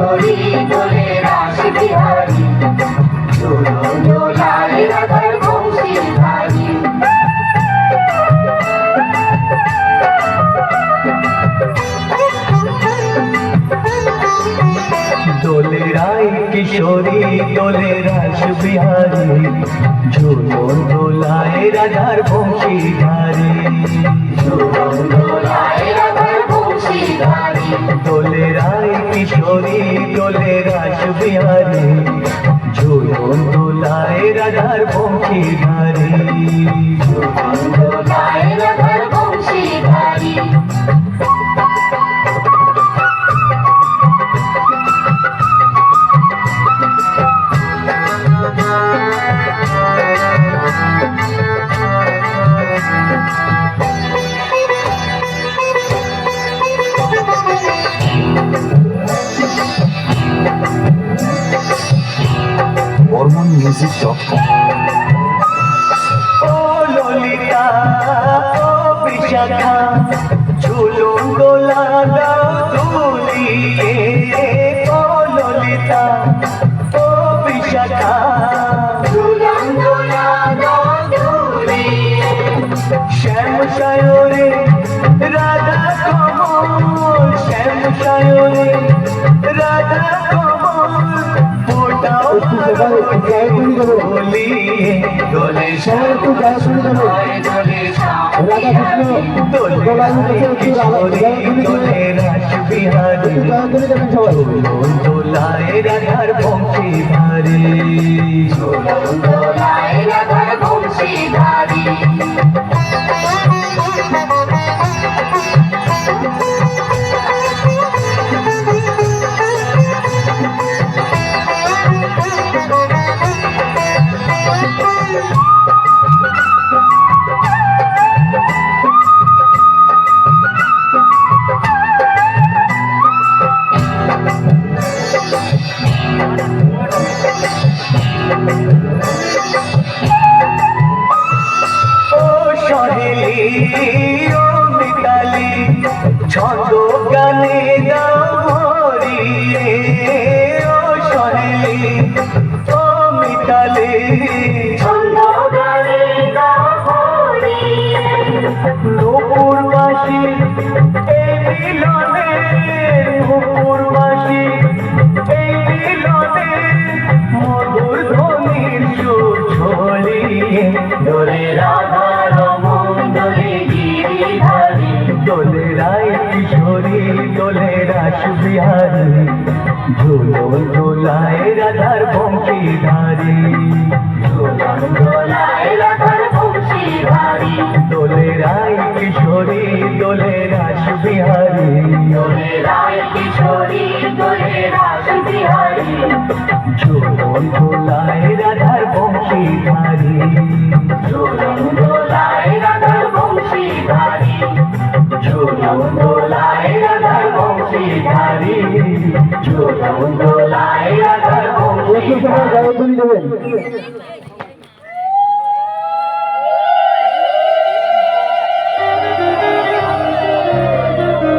কিশোরী দোলে রাস বিহারী ঝুলন দোলায় রাধার বংশীধারী দোলে রায় কিশোরী দোলে রাস বিহারী ঝুলন দোলায় রাধার বংশীধারী ঝুলন দোলায় রাধার বংশীধারী দোলে রায় কিশোরী দোলে রাস বিহারী ঝুলন দোলায় রাধার বংশীধারী ঝুলন দোলায় রাধার বংশীধারী ormanmusic.com ও ললিতা ও বিশাখা ঝুলন দোলা দাও দুলিয়ে ও ললিতা ও বিশাখা ঝুলন দোলা দাও দুলিয়ে শ্যাম সায়রে রাধা কমল শ্যাম সায়রে রাধা কমল ফোটাও বলিয়ে দোলে দোলে রাস বিহারী দোলায় রাধার বংশীধারী ঝুলন দোলায় রাধার বংশীধারী ও মিতালি ছন্দ গানে দামরিয়ে ও সহেলি ও মিতালি ছন্দ গানে দামরিয়ে নূপুরবাসী এই মিলনে নূপুরবাসী এই মিলনে মধুর ধ্বনির সুর ছড়িয়ে দোলে রাধা দোলে রায় কিশোরী দোলে রাস বিহারী ঝুলন দোলায় রাধার বংশীধারী ঝুলন দোলায় রাধার বংশীধারী দোলে রায় কিশোরী দোলে রাস বিহারী দোলে রায় কিশোরী দোলে রাস বিহারী ঝুলন দোলায় রাধার বংশীধারী ঝুলন দোলায় রাধার বংশীধারী ঝুলন দোলায় রাধার বংশীধারী ঝুলন দোলায় রাধার বংশীধারী।